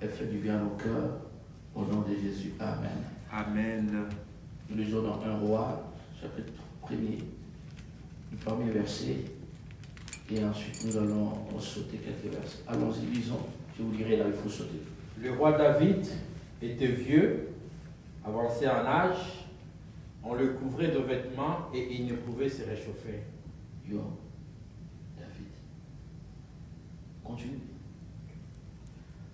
ait fait du bien au cœur. Au nom de Jésus. Amen. Amen. Nous lisons dans 1 Roi, chapitre 1er, le premier verset. Et ensuite, nous allons sauter quelques versets. Allons-y, lisons. Je vous dirai là où il faut sauter. Le roi David était vieux, avancé en âge. On le couvrait de vêtements et il ne pouvait se réchauffer. Yo, David. Continue.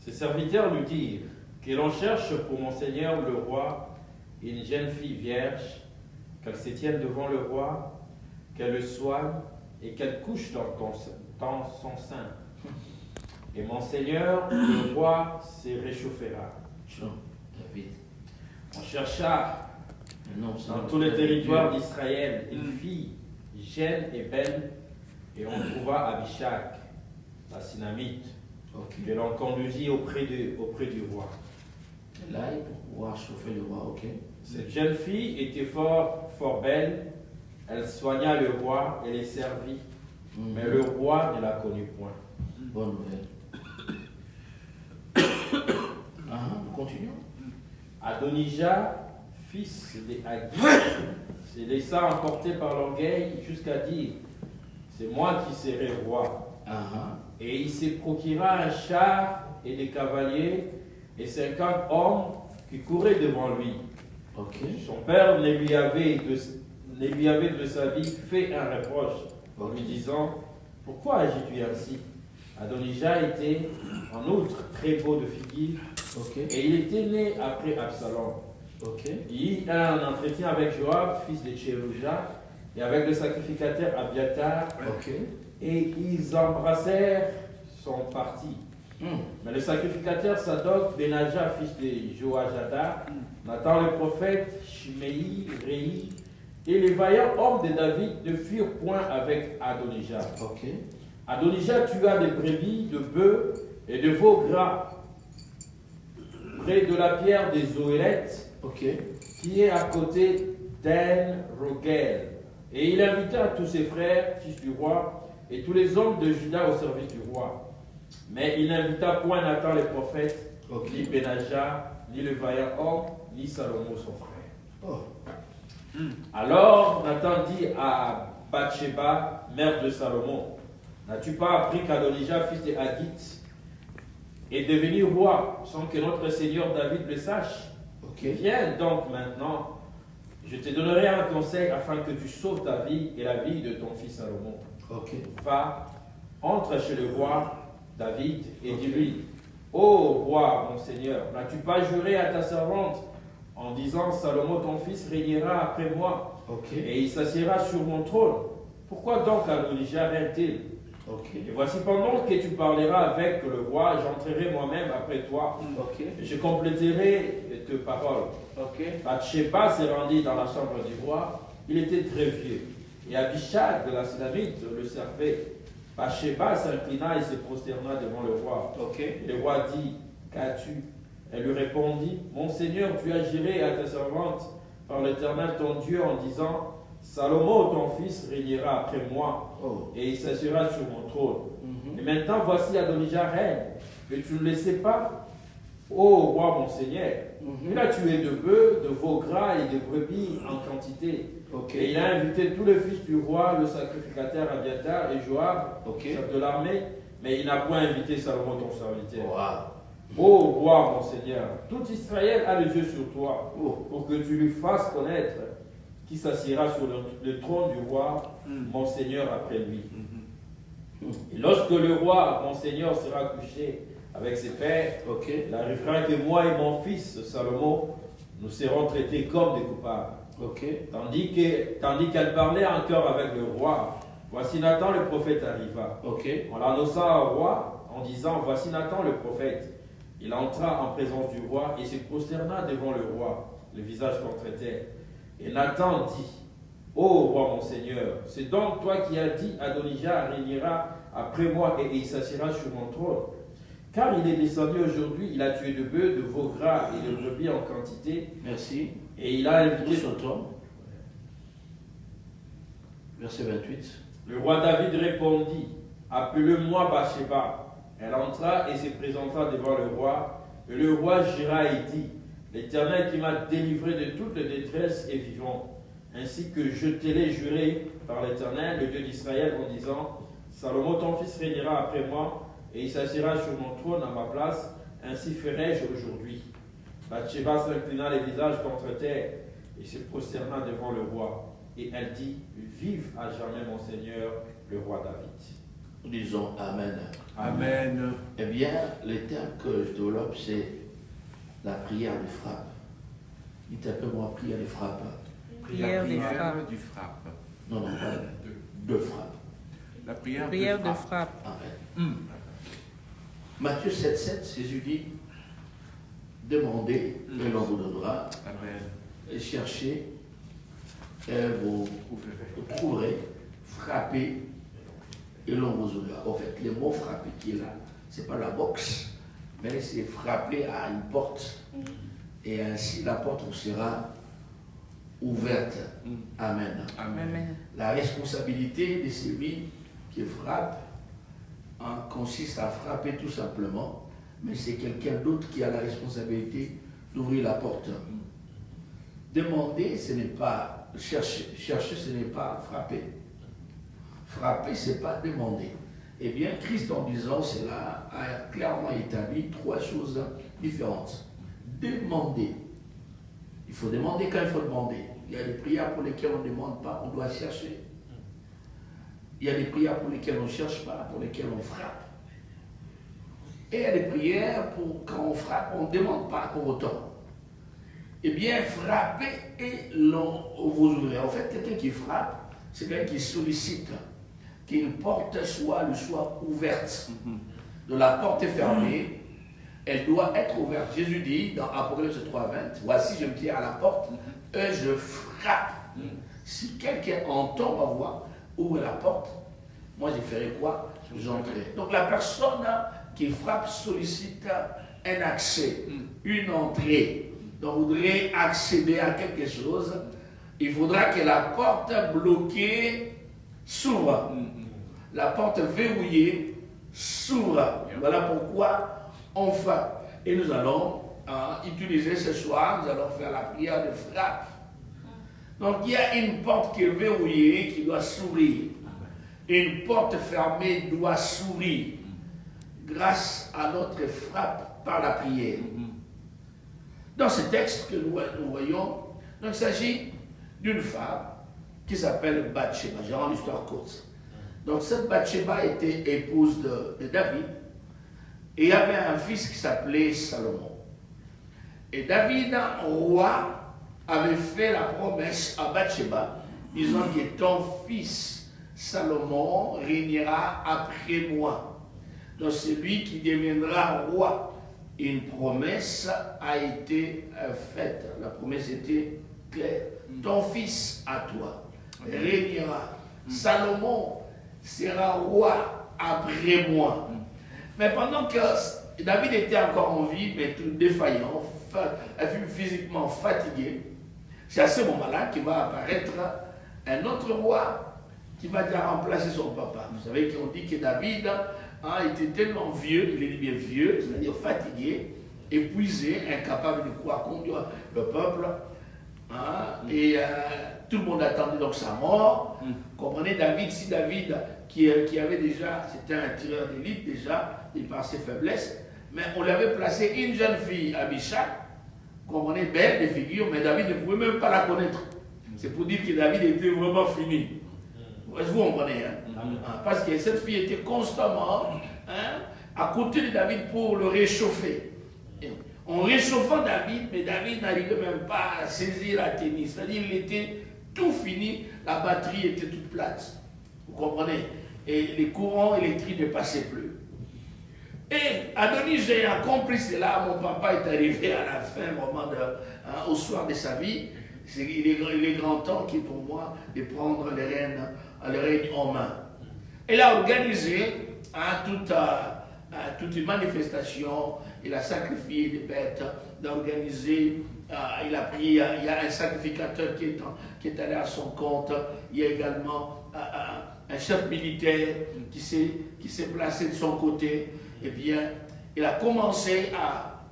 Ses serviteurs lui dirent que l'on cherche pour mon seigneur le roi une jeune fille vierge, qu'elle se tienne devant le roi, qu'elle le soigne et qu'elle couche dans son sein. Et mon seigneur, le roi, se réchauffera. Jean, David. On chercha Non, dans tous les territoires d'Israël une fille jeune et belle, et on trouva Abishag, la Sinamite, Ok. que l'on conduisit auprès du roi. Là, pour pouvoir chauffer le roi, ok. Cette jeune fille était fort belle. Elle soigna le roi et les servit, mais le roi ne la connut point. Bonne nouvelle. Nous continuons. Adonijah, fils de Haggith, se laissa emporter par l'orgueil jusqu'à dire: c'est moi qui serai roi. Et il se procura un char et des cavaliers et 50 hommes qui couraient devant lui. Ok. Son père ne lui avait de sa vie fait un reproche en lui disant: pourquoi agis-tu ainsi? Adonijah était en outre très beau de figure, Ok. et il était né après Absalom. Ok. Il eut un entretien avec Joab, fils de Tchérouja, et avec le sacrificateur Abiatar, Ok. et ils embrassèrent son parti. Mais le sacrificateur Sadok, Benaja, fils de Joajada, Nathan le prophète, Shimei, Réi, et les vaillants hommes de David ne furent point avec Adonijah. Ok. Adonijah tua des brebis, de bœufs et de veaux gras près de la pierre des Zoélettes, Ok. qui est à côté d'En Rogel. Et il invita tous ses frères, fils du roi, et tous les hommes de Juda au service du roi. Mais il n'invita point Nathan le prophète, Ok. ni Benaja, ni le vaillant homme, ni Salomon son frère. Oh. Alors Nathan dit à Bathsheba, mère de Salomon: n'as-tu pas appris qu'Adonijah, fils de Haggith, est devenu roi sans que notre Seigneur David le sache? Ok. Viens donc maintenant, je te donnerai un conseil afin que tu sauves ta vie et la vie de ton fils Salomon. Ok. Va, entre chez le roi David et dis-lui: ô roi, mon Seigneur, n'as-tu pas juré à ta servante en disant: Salomon ton fils régnera après moi, Ok. et il s'assiera sur mon trône? Pourquoi donc Adonijah règne-t-il? Ok. Et voici, pendant que tu parleras avec le roi, j'entrerai moi-même après toi, Ok. et je compléterai tes paroles. Ok. Bathsheba se rendit dans la chambre du roi. Il était très vieux, et Abishag de la Sinamite le servait. Bathsheba s'inclina et se prosterna devant le roi. Ok. Et le roi dit: qu'as-tu? Elle lui répondit: mon Seigneur, tu as juré à ta servante par l'Éternel ton Dieu en disant: Salomon ton fils régnera après moi, Oh. et il s'assiera sur mon trône. Mhm. Et maintenant voici Adonijah règne, et tu ne le sais pas, ô roi mon Seigneur. Il a tué de bœufs, de veaux gras et de brebis en quantité. Ok. Et il a invité tous les fils du roi, le sacrificateur Abiatar et Joab, Ok. chef de l'armée, mais il n'a point invité Salomon ton serviteur. Wow. Ô roi mon Seigneur, tout Israël a les yeux sur toi, Oh. pour que tu lui fasses connaître qui s'assiera sur le trône du roi, mon Seigneur, après lui. Et lorsque le roi, mon Seigneur, sera couché avec ses pères, Ok. il arrivera que moi et mon fils Salomon, nous serons traités comme des coupables. Ok. Tandis qu'elle parlait encore avec le roi, voici Nathan le prophète arriva. Ok. On l'annonça au roi en disant: voici Nathan le prophète. Il entra en présence du roi et se prosterna devant le roi, le visage contre terre. Et Nathan dit: ô roi mon Seigneur, c'est donc toi qui as dit: Adonijah régnera après moi et il s'assiera sur mon trône. Car il est descendu aujourd'hui, il a tué de bœufs, de veaux gras et de brebis en quantité, Merci. et il a Nous invité sautons. Verset 28. Le roi David répondit: appelez-moi Bathsheba. Elle entra et se présenta devant le roi, Et le roi gira et dit, l'Éternel qui m'a délivré de toute détresse est vivant, ainsi que je te l'ai juré par l'Éternel, le Dieu d'Israël, en disant, Salomon ton fils régnera après moi, et il s'assiera sur mon trône à ma place, ainsi ferai-je aujourd'hui. Bathsheba s'inclina les visages contre terre, et se prosterna devant le roi. Et elle dit, vive à jamais mon Seigneur, le roi David. Nous disons Amen. Amen. Eh bien, le terme que je développe, c'est la prière du frappe. Dites un peu moi, prière du frappe. La Prière des prière frappes. du frappe. Non, non, pas de frappe. La prière, Prière de de frappe. frappe. Amen. Matthieu 7,7, Jésus dit, demandez et l'on vous donnera, Amen. et cherchez et vous trouverez, frappez et l'on vous ouvrira. En fait, le mot frapper qui est là, c'est pas la boxe, mais c'est frapper à une porte. Et ainsi, la porte vous sera ouverte. Amen. Amen. Amen. La responsabilité de celui qui frappe consiste à frapper tout simplement, mais c'est quelqu'un d'autre qui a la responsabilité d'ouvrir la porte. Demander, ce n'est pas chercher. Chercher, ce n'est pas frapper. Frapper, ce n'est pas demander. Eh bien, Christ, en disant cela, a clairement établi trois choses différentes. Demander. Il faut demander quand il faut demander. Il y a des prières pour lesquelles on ne demande pas, on doit chercher. Il y a des prières pour lesquelles on ne cherche pas, pour lesquelles on frappe. Et il y a des prières pour quand on frappe, on ne demande pas pour autant. Eh bien, frapper et l'on vous ouvrir. En fait, quelqu'un qui frappe, c'est quelqu'un qui sollicite qu'une porte soit ouverte. Donc la porte est fermée, elle doit être ouverte. Jésus dit dans Apocalypse 3,20, voici je me tiens à la porte et je frappe. Si quelqu'un entend ma voix, ouvre la porte, moi je ferai quoi? J'entrerai. Donc la personne qui frappe sollicite un accès, une entrée. Donc vous voudrez accéder à quelque chose, il faudra que la porte bloquée s'ouvre. La porte verrouillée s'ouvre. Voilà pourquoi on frappe. Et nous allons utiliser ce soir, nous allons faire la prière de frappe. Donc il y a une porte qui est verrouillée, qui doit s'ouvrir. Une porte fermée doit s'ouvrir grâce à notre frappe par la prière. Dans ce texte que nous voyons, donc, il s'agit d'une femme qui s'appelle Bathsheba. Je rends l'histoire courte. Donc cette Bathsheba était épouse de David et il y avait un fils qui s'appelait Salomon. Et David, roi, avait fait la promesse à Bathsheba, disant que ton fils Salomon régnera après moi. Donc c'est lui qui deviendra roi. Une promesse a été faite. La promesse était claire. Ton fils à toi régnera. Salomon sera roi après moi. Mais pendant que David était encore en vie, mais tout défaillant, physiquement fatigué, c'est à ce moment-là qu'il va apparaître un autre roi qui va déjà remplacer son papa. Vous savez qu'on dit que David était tellement vieux, il est bien vieux, c'est-à-dire fatigué, épuisé, incapable de quoi conduire le peuple. Et tout le monde attendait donc sa mort. Comprenez, David, si David, qui avait déjà, c'était un tireur d'élite déjà, il par ses faiblesses, mais on lui avait placé une jeune fille, Abishag, comprenez, belle de figure, mais David ne pouvait même pas la connaître. C'est pour dire que David était vraiment fini. Vous comprenez, parce que cette fille était constamment à côté de David pour le réchauffer. En réchauffant David, mais David n'arrivait même pas à saisir la tennis. C'est-à-dire qu'il était tout fini, la batterie était toute plate. Vous comprenez? Et les courants électriques ne passaient plus. Et Adonis, j'ai accompli cela. Mon papa est arrivé à la fin, vraiment au soir de sa vie. Il est grand temps pour moi de prendre les règne en main. Il a organisé toute une manifestation, il a sacrifié des bêtes, d'organiser, il a pris, il y a un sacrificateur qui est allé à son compte, il y a également un chef militaire qui s'est placé de son côté. Eh bien, il a commencé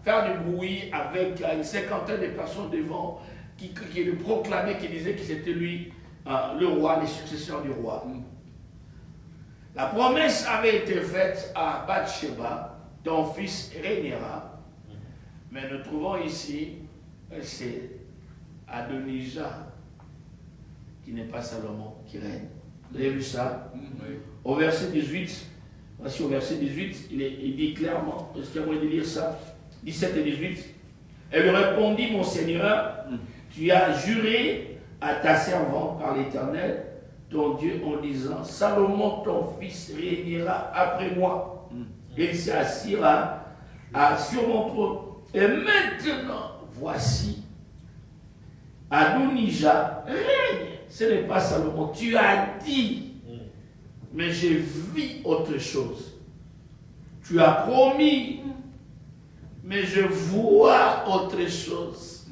faire du bruit avec une cinquantaine de personnes devant qui le proclamaient, qui disaient que c'était lui le roi, les successeurs du roi. La promesse avait été faite à Bathsheba, ton fils régnera. Mais nous trouvons ici, c'est Adonijah, qui n'est pas Salomon, qui règne. Vous avez vu ça? Oui. Au verset 18, voici au verset 18, il dit clairement, est-ce qu'il y a moyen de lire ça? 17 et 18. Elle lui répondit, mon Seigneur, tu as juré à ta servante par l'Éternel, ton Dieu, en disant, Salomon, ton fils, régnera après moi. Il s'assira sur mon trône. Et maintenant, voici, Adonijah règne. Ce n'est pas Salomon. Tu as dit, mais j'ai vu autre chose. Tu as promis, mais je vois autre chose.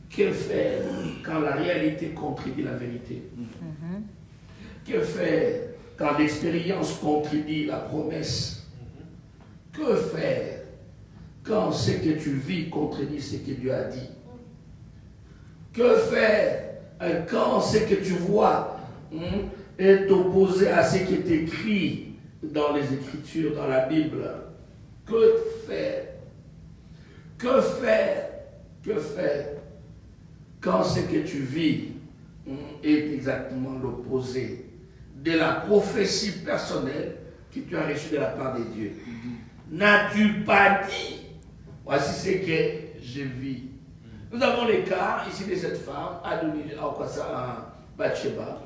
Que faire quand la réalité contredit la vérité? Que faire quand l'expérience contredit la promesse? Que faire quand ce que tu vis contredit ce que Dieu a dit? Que faire quand ce que tu vois est opposé à ce qui est écrit dans les Écritures, dans la Bible? Que faire? Que faire? Que faire quand ce que tu vis est exactement l'opposé de la prophétie personnelle que tu as reçue de la part de Dieu? N'as-tu pas dit, voici ce que je vis? Nous avons le cas ici de cette femme, Adonijah, Bathsheba.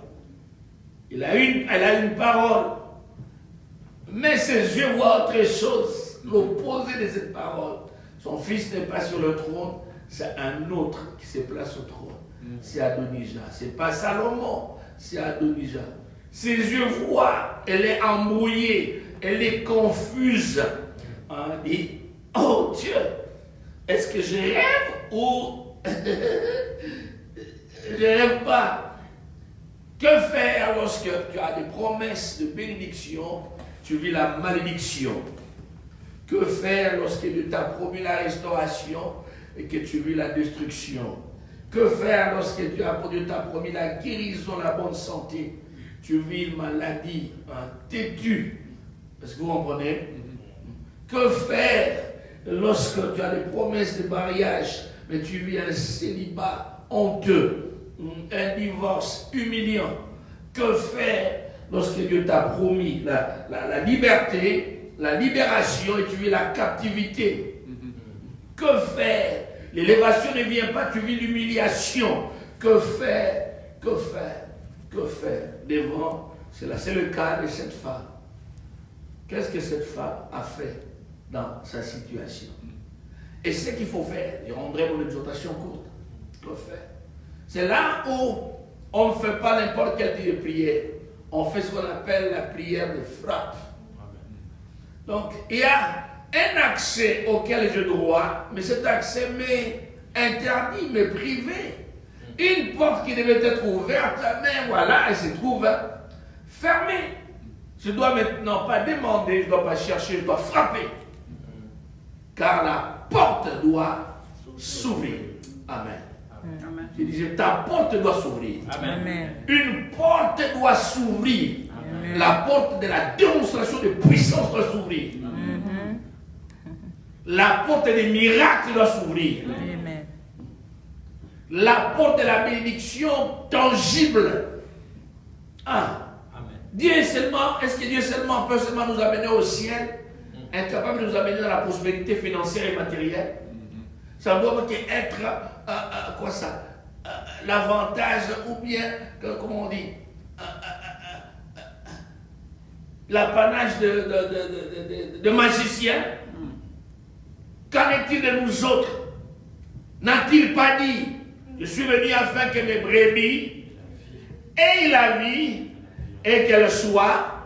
Elle a une parole, mais ses yeux voient autre chose, l'opposé de cette parole. Son fils n'est pas sur le trône, c'est un autre qui se place au trône. C'est Adonijah. C'est pas Salomon, c'est Adonijah. Ses yeux voient, elle est embrouillée, elle est confuse. Elle dit, oh Dieu, est-ce que je rêve ou je rêve pas? Que faire lorsque tu as des promesses de bénédiction, tu vis la malédiction? Que faire lorsque Dieu t'a promis la restauration et que tu vis la destruction? Que faire lorsque Dieu t'a promis la guérison, la bonne santé? Tu vis une maladie, têtu. Est-ce que vous comprenez? Que faire lorsque tu as des promesses de mariage, mais tu vis un célibat honteux, un divorce humiliant? Que faire lorsque Dieu t'a promis la liberté, la libération et tu vis la captivité? Que faire? L'élévation ne vient pas, tu vis l'humiliation. Que faire? Que faire? Que faire? Devant, c'est le cas de cette femme. Qu'est-ce que cette femme a fait dans sa situation? Et ce qu'il faut faire, je rendrai mon exhortation courte. Que faire? C'est là où on ne fait pas n'importe quel type de prière. On fait ce qu'on appelle la prière de frappe. Donc, il y a un accès auquel j'ai droit, mais cet accès m'est interdit, m'est privé. Une porte qui devait être ouverte, mais voilà, elle se trouve fermée. Je ne dois maintenant pas demander, je ne dois pas chercher, je dois frapper. Car la porte doit s'ouvrir. Amen. Amen. Je disais, ta porte doit s'ouvrir. Amen. Une porte doit s'ouvrir. Amen. La porte de la démonstration de puissance doit s'ouvrir. Amen. La porte des miracles doit s'ouvrir. Amen. La porte de la bénédiction tangible. Ah. Amen. Dieu seulement, est-ce que Dieu seulement peut seulement nous amener au ciel, incapable de nous amener dans la prospérité financière et matérielle? Ça doit être l'avantage ou bien, comment on dit, l'apanage de magiciens. Qu'en est-il de nous autres? N'a-t-il pas dit, je suis venu afin que mes brebis aient la vie et qu'elle soit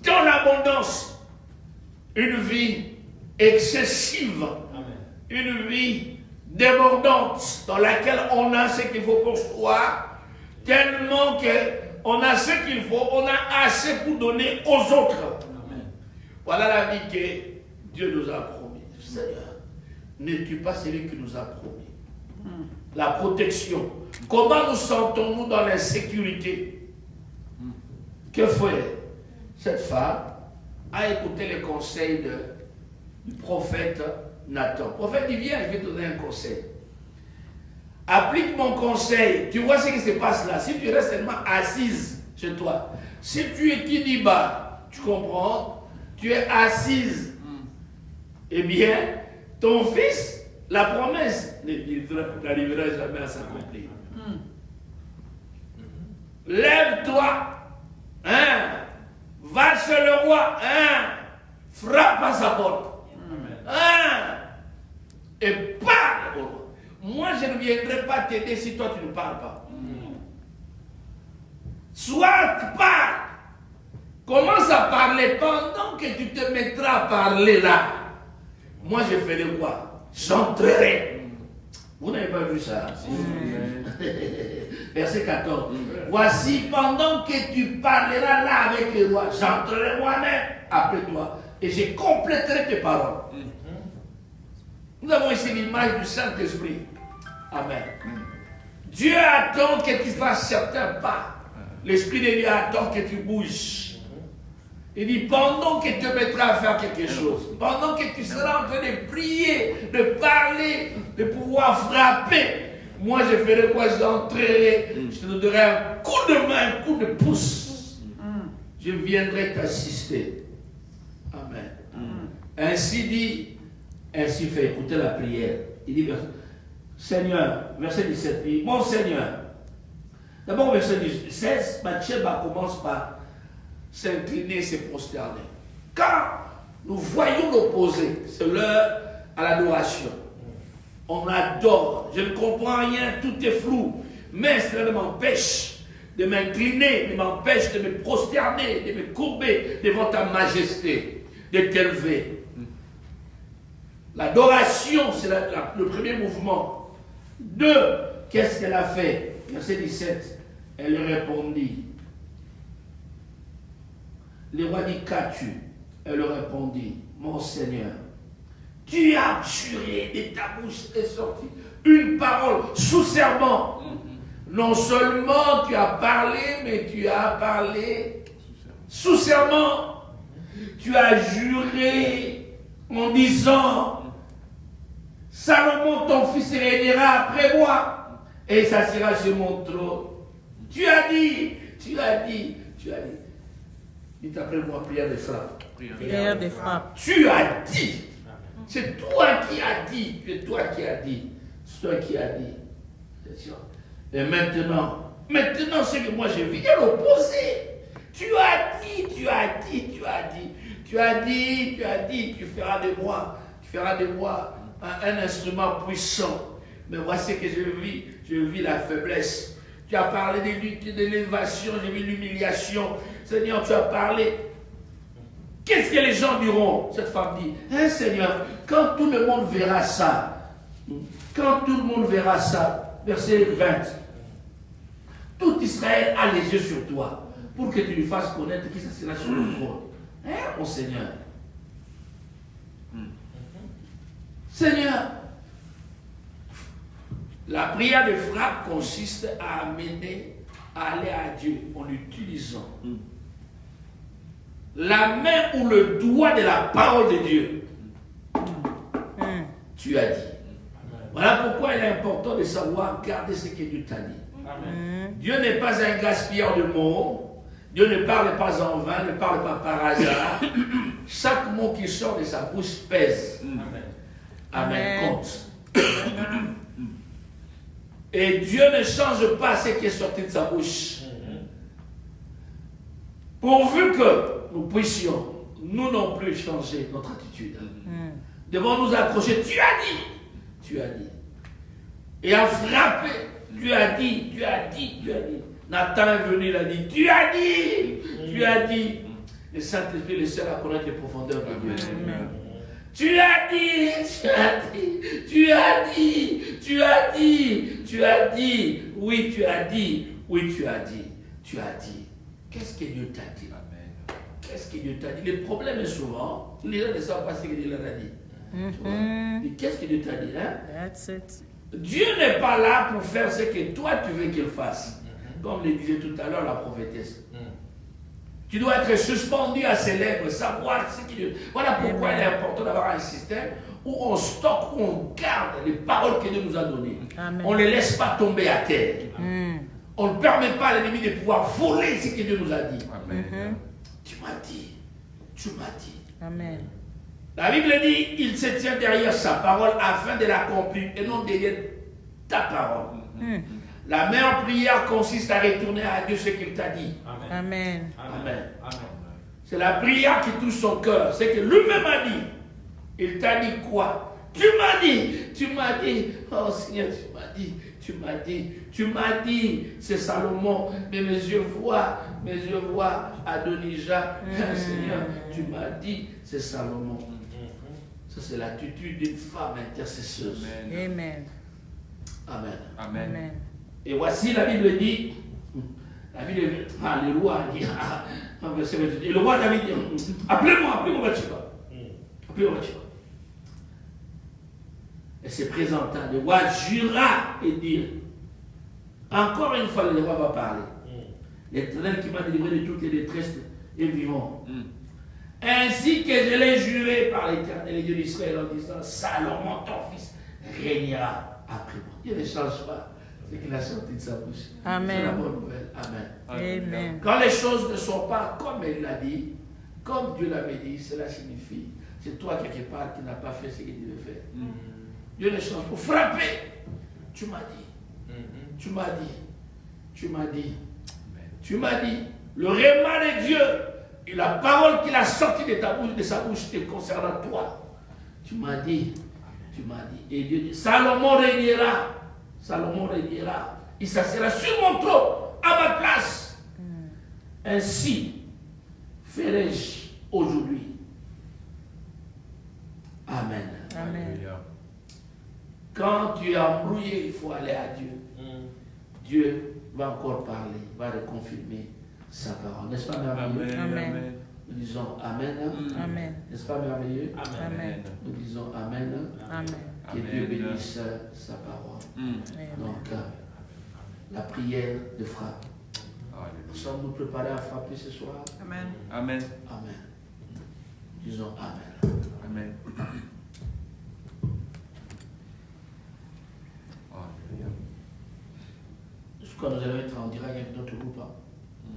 dans l'abondance? Une vie excessive, une vie débordante dans laquelle on a ce qu'il faut pour soi, tellement qu'on a ce qu'il faut, on a assez pour donner aux autres. Amen. Voilà la vie que Dieu nous a promis. Seigneur, ne tue pas celui qui nous a promis. La protection. Comment nous sentons-nous dans l'insécurité? Que fait cette femme? A écouté les conseils du prophète Nathan. Le prophète dit, viens, je vais te donner un conseil. Applique mon conseil. Tu vois ce qui se passe là. Si tu restes seulement assise chez toi, si tu es Kidiba, tu comprends, tu es assise, eh bien, ton fils, la promesse n'arrivera jamais à s'accomplir. Lève-toi, hein, va chez le roi, hein, frappe à sa porte, hein, et parle au roi. Moi, je ne viendrai pas t'aider si toi tu ne parles pas. Soit tu parles, commence à parler pendant que tu te mettras à parler là. Moi, je ferai quoi? J'entrerai. Vous n'avez pas vu ça? Verset 14. Voici, pendant que tu parleras là avec le roi, j'entrerai moi-même après toi et je compléterai tes paroles. Nous avons ici l'image du Saint-Esprit. Amen. Dieu attend que tu fasses certains pas. L'Esprit de Dieu attend que tu bouges. Il dit, pendant que tu te mettras à faire quelque chose, pendant que tu seras en train de prier, de parler, de pouvoir frapper, moi je ferai quoi? J'entrerai, je te donnerai un coup de main, un coup de pouce. Je viendrai t'assister. Amen. Ainsi dit, ainsi fait. Écoutez la prière. Il dit, Seigneur, verset 17, il dit, mon Seigneur. D'abord, verset 16, Bathsheba commence par s'incliner et se prosterner. Quand nous voyons l'opposé, c'est l'heure à l'adoration. On adore, je ne comprends rien, tout est flou, mais cela ne m'empêche de m'incliner, ne m'empêche de me prosterner, de me courber devant ta majesté, de t'élever. L'adoration, c'est le premier mouvement. 2, qu'est-ce qu'elle a fait? Verset 17, elle répondit. Le roi dit, qu'as-tu? Elle répondit, mon Seigneur, tu as juré de ta bouche est sortie une parole sous serment. Non seulement tu as parlé, mais tu as parlé sous serment. Tu as juré en disant, Salomon, ton fils, régnera après moi, et il s'assiera sur mon trône. Tu as dit. Dites après moi, prière de frappe. Prière de frappe. Tu as dit. C'est toi qui as dit. C'est toi qui as dit. C'est toi qui as dit. C'est sûr. Et maintenant, ce que moi je vis, il y a l'opposé. Tu as dit. Tu feras de moi un instrument puissant. Mais voici ce que je vis la faiblesse. Tu as parlé de l'élévation, j'ai vu l'humiliation. Seigneur, tu as parlé. Qu'est-ce que les gens diront? Cette femme dit, hein, Seigneur, quand tout le monde verra ça, verset 20, tout Israël a les yeux sur toi, pour que tu lui fasses connaître qui s'assiera sur le trône. Hein, mon Seigneur? Seigneur, la prière de frappe consiste à aller à Dieu en utilisant la main ou le doigt de la parole de Dieu. Tu as dit. Voilà pourquoi il est important de savoir garder ce que Dieu t'a dit. Dieu n'est pas un gaspilleur de mots. Dieu ne parle pas en vain, ne parle pas par hasard. Chaque mot qui sort de sa bouche pèse. Amen. Compte. Et Dieu ne change pas ce qui est sorti de sa bouche. Pourvu que nous puissions, nous non plus, changer notre attitude. Devons nous accrocher. Tu as dit. Et à frapper. Tu as dit. Nathan est venu, il a dit, tu as dit. Le Saint-Esprit est le seul à connaître les profondeurs de Dieu. Tu as dit. Oui, tu as dit. Qu'est-ce que Dieu t'a dit? Qu'est-ce que Dieu t'a dit? Le problème est souvent, les gens ne savent pas ce que Dieu leur a dit. Tu vois? Et qu'est-ce que Dieu t'a dit, hein? That's it. Dieu n'est pas là pour faire ce que toi tu veux qu'il fasse. Comme le disait tout à l'heure la prophétesse. Tu dois être suspendu à ses lèvres, savoir ce qu'il dit. Voilà pourquoi il est important d'avoir un système où on stocke, où on garde les paroles que Dieu nous a données. Amen. On ne les laisse pas tomber à terre. On ne permet pas à l'ennemi de pouvoir voler ce que Dieu nous a dit. Amen. Tu m'as dit. Tu m'as dit. Amen. La Bible dit, il se tient derrière sa parole afin de l'accomplir et non derrière ta parole. La meilleure prière consiste à retourner à Dieu ce qu'il t'a dit. Amen. Amen. C'est la prière qui touche son cœur. C'est que lui-même a dit. Il t'a dit quoi? Tu m'as dit. Oh Seigneur, tu m'as dit. C'est Salomon. Mais mes yeux voient Adonijah. Seigneur, tu m'as dit, c'est Salomon. Ça, c'est l'attitude d'une femme intercesseuse. Amen. Amen. Amen. Et voici, la Bible dit, le roi dit, et le roi David dit, appelez-moi Bathsheba. Appelez-moi Bathsheba. Et se présentant, le roi jura et dit, encore une fois, le roi va parler. L'Éternel qui m'a délivré de toutes les détresses est vivant. Ainsi que je l'ai juré par l'Éternel, le Dieu d'Israël, en disant, Salomon, ton fils, régnera après moi. Dieu ne change pas ce qu'il a sorti de sa bouche. Amen. C'est la bonne nouvelle. Amen. Amen. Quand les choses ne sont pas comme il l'a dit, comme Dieu l'avait dit, cela signifie, c'est toi quelque part qui n'as pas fait ce qu'il devait faire. Dieu ne change pas. Pour frapper, tu m'as dit. Tu m'as dit. Tu m'as dit. Tu m'as dit. Le réma de Dieu et la parole qu'il a sortie de ta bouche, de sa bouche, te concernant toi. Tu m'as dit. Tu m'as dit. Et Dieu dit, Salomon régnera. Salomon régnera. Il s'assiera sur mon trône, à ma place. Ainsi ferai-je aujourd'hui. Amen. Amen. Quand tu es embrouillé, il faut aller à Dieu. Dieu va encore parler, va reconfirmer sa parole. N'est-ce pas merveilleux? Amen. Nous disons Amen. Amen. N'est-ce pas merveilleux? Amen. Nous disons Amen. Amen. Que Dieu bénisse sa parole. Donc, la prière de frappe. Sommes-nous préparés à frapper ce soir? Amen. Amen. Amen. Disons Amen. Amen. Je crois que nous allons être en direct avec notre groupe.